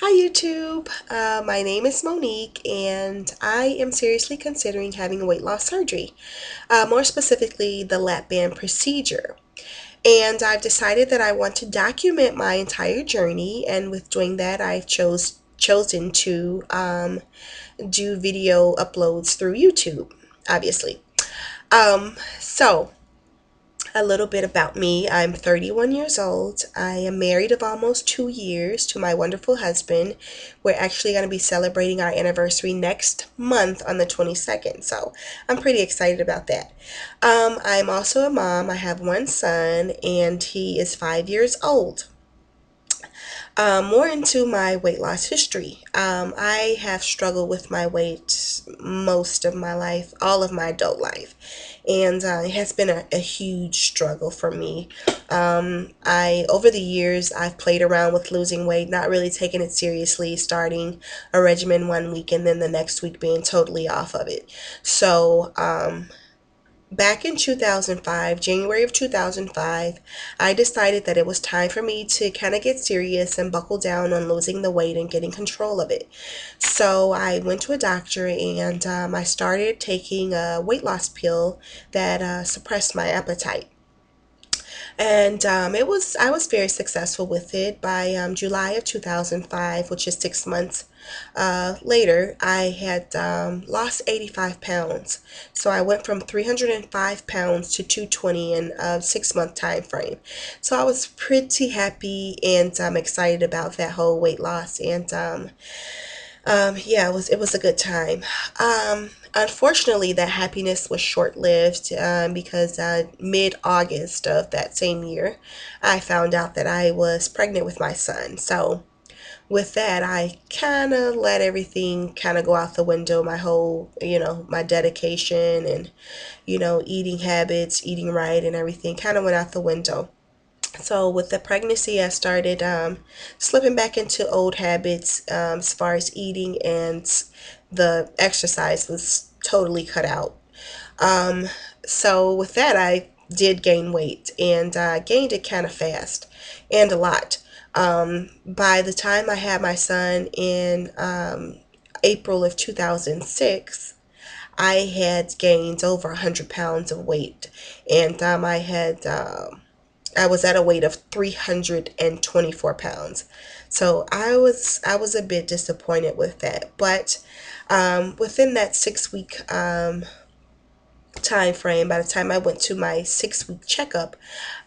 Hi YouTube, my name is Monique and I am seriously considering having a weight loss surgery, more specifically the lap band procedure. And I've decided that I want to document my entire journey, and with doing that I've chosen to do video uploads through YouTube, obviously. So a little bit about me. I'm 31 years old. I am married of almost 2 years to my wonderful husband. We're actually going to be celebrating our anniversary next month on the 22nd. So I'm pretty excited about that. I'm also a mom. I have one son, and he is 5 years old. More into my weight loss history. I have struggled with my weight most of my life, all of my adult life, and it has been a huge struggle for me. Over the years, I've played around with losing weight, not really taking it seriously, starting a regimen one week and then the next week being totally off of it. So, back in 2005, January of 2005, I decided that it was time for me to kind of get serious and buckle down on losing the weight and getting control of it. So I went to a doctor, and I started taking a weight loss pill that suppressed my appetite. And I was very successful with it. By July of 2005, which is 6 months later, I had lost 85 pounds. So I went from 305 pounds to 220 in a 6 month time frame. So I was pretty happy and excited about that whole weight loss. And yeah, it was a good time. Unfortunately, that happiness was short lived, because mid August of that same year, I found out that I was pregnant with my son. So with that, I kind of let everything kind of go out the window. My whole, my dedication and, eating habits, eating right, and everything kind of went out the window. So with the pregnancy, I started slipping back into old habits, as far as eating, and the exercise was totally cut out. Um, so with that, I did gain weight, and gained it kind of fast and a lot. By the time I had my son in April of 2006, I had gained over 100 pounds of weight, and I was at a weight of 324 pounds. So I was a bit disappointed with that. But within that 6 week time frame, by the time I went to my 6 week checkup,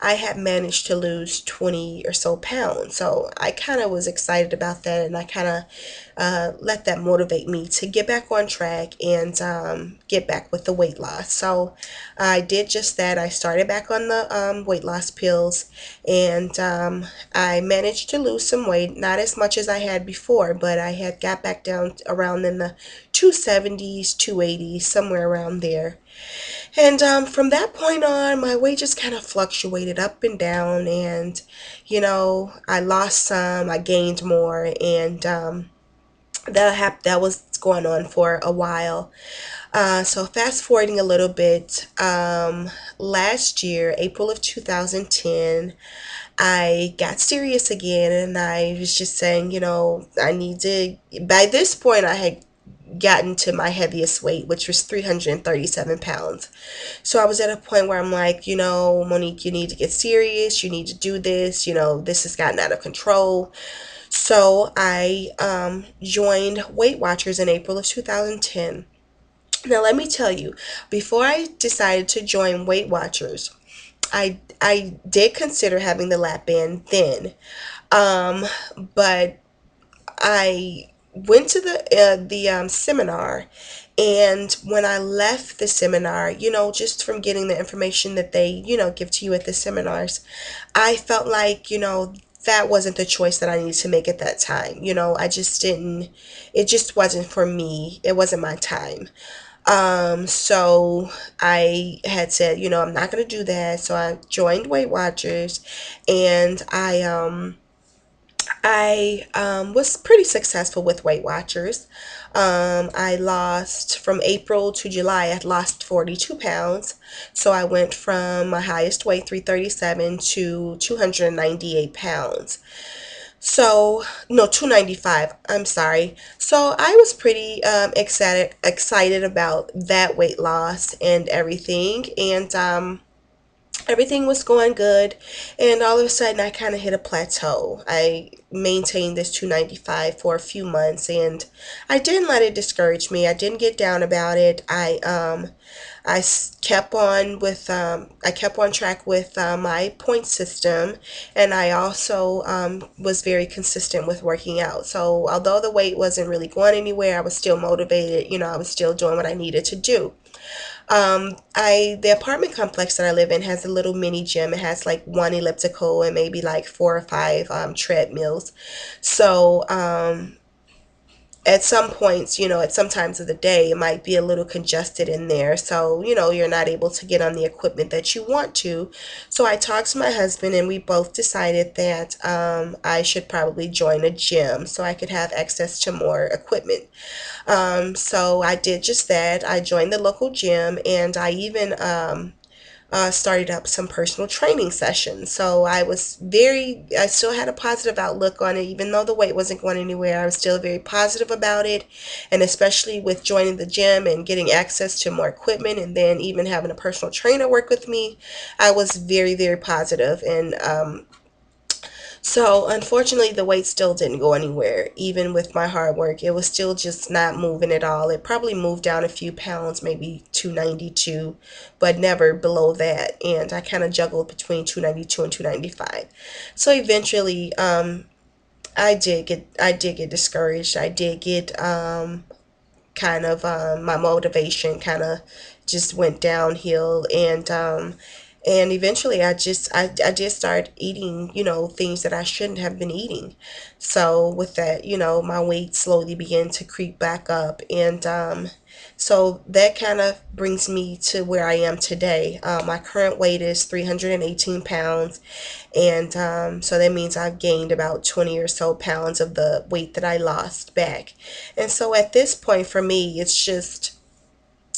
I had managed to lose 20 or so pounds. So I kind of was excited about that, and I kind of let that motivate me to get back on track and get back with the weight loss. So I did just that. I started back on the weight loss pills, and I managed to lose some weight, not as much as I had before, but I had got back down around in the 270s, 280s, somewhere around there. And from that point on, my weight just kind of fluctuated up and down. And, I lost some, I gained more. And that was going on for a while. So fast forwarding a little bit, last year, April of 2010, I got serious again, and I was just saying, I need to. By this point, I had gotten to my heaviest weight, which was 337 pounds. So I was at a point where I'm like, Monique, you need to get serious. You need to do this. This has gotten out of control. So I joined Weight Watchers in April of 2010. Now, let me tell you, before I decided to join Weight Watchers, I did consider having the lap band then, um, but I went to the seminar, and when I left the seminar, just from getting the information that they give to you at the seminars, I felt like that wasn't the choice that I needed to make at that time. I just didn't. It just wasn't for me. It wasn't my time. So I had said, I'm not gonna do that. So I joined Weight Watchers, and I was pretty successful with Weight Watchers. I lost from April to July, I lost 42 pounds. So I went from my highest weight, 337, to 298 pounds. So, no, 295. I'm sorry. So, I was pretty excited about that weight loss and everything. And everything was going good, and all of a sudden I kind of hit a plateau. I maintained this 295 for a few months, and I didn't let it discourage me. I didn't get down about it. Kept on with I kept on track with my point system, and I also was very consistent with working out. So although the weight wasn't really going anywhere, I was still motivated. I was still doing what I needed to do. The apartment complex that I live in has a little mini gym. It has like one elliptical and maybe like four or five treadmills. So at some points, at some times of the day, it might be a little congested in there. So, you're not able to get on the equipment that you want to. So I talked to my husband, and we both decided that I should probably join a gym so I could have access to more equipment. So I did just that. I joined the local gym, and I even started up some personal training sessions. So I still had a positive outlook on it, even though the weight wasn't going anywhere. I was still very positive about it. And especially with joining the gym and getting access to more equipment, and then even having a personal trainer work with me, I was very, very positive. And so unfortunately, the weight still didn't go anywhere. Even with my hard work, it was still just not moving at all. It probably moved down a few pounds, maybe 292, but never below that. And I kind of juggled between 292 and 295. So eventually, I did get discouraged. I did get kind of my motivation kind of just went downhill, and eventually I did start eating, things that I shouldn't have been eating. So with that, my weight slowly began to creep back up, and so that kind of brings me to where I am today. My current weight is 318 pounds, and so that means I've gained about 20 or so pounds of the weight that I lost back. And so at this point for me, it's just,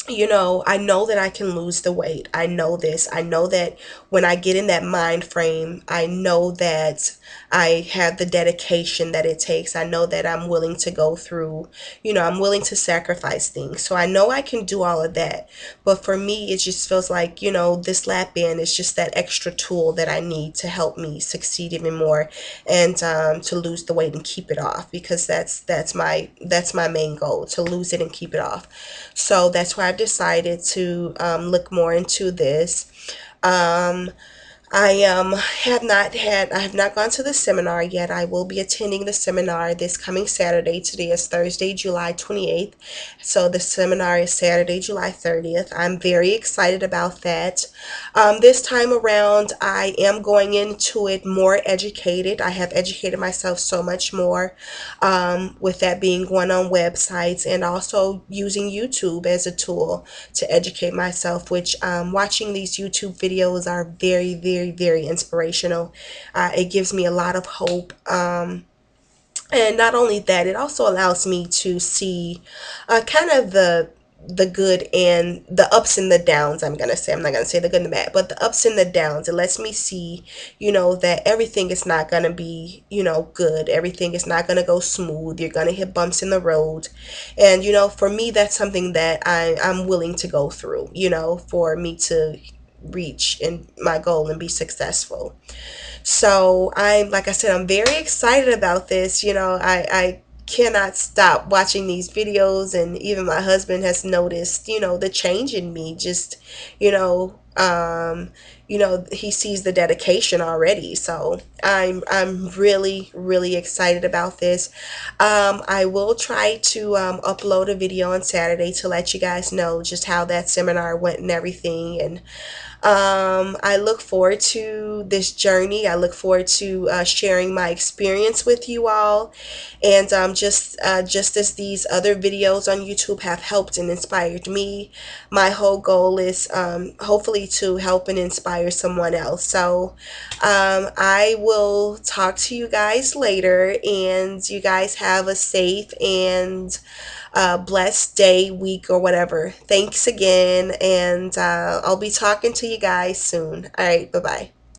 I know that I can lose the weight. I know this. I know that when I get in that mind frame, I know that I have the dedication that it takes. I know that I'm willing to go through, I'm willing to sacrifice things. So I know I can do all of that. But for me, it just feels like, this lap band is just that extra tool that I need to help me succeed even more, and to lose the weight and keep it off, because that's my main goal, to lose it and keep it off. So that's why I've decided to look more into this. Um, I have not gone to the seminar yet. I will be attending the seminar this coming Saturday. Today is Thursday, July 28th. So the seminar is Saturday, July 30th. I'm very excited about that. This time around, I am going into it more educated. I have educated myself so much more, with that being going on websites and also using YouTube as a tool to educate myself, which watching these YouTube videos are very, very, very inspirational. It gives me a lot of hope. And not only that, it also allows me to see kind of the good and the ups and the downs. I'm gonna say, I'm not gonna say the good and the bad, but the ups and the downs. It lets me see, that everything is not gonna be, good. Everything is not gonna go smooth. You're gonna hit bumps in the road, and for me, that's something that I'm willing to go through. For me to reach and my goal and be successful. So like I said, I'm very excited about this. I cannot stop watching these videos, and even my husband has noticed, the change in me. Just, he sees the dedication already. So I'm really, really excited about this. I will try to upload a video on Saturday to let you guys know just how that seminar went and everything. And I look forward to this journey. I look forward to sharing my experience with you all, and just as these other videos on YouTube have helped and inspired me, my whole goal is hopefully to help and inspire someone else. So I will talk to you guys later, and you guys have a safe and blessed day, week, or whatever. Thanks again, and I'll be talking to you guys soon. All right, bye bye.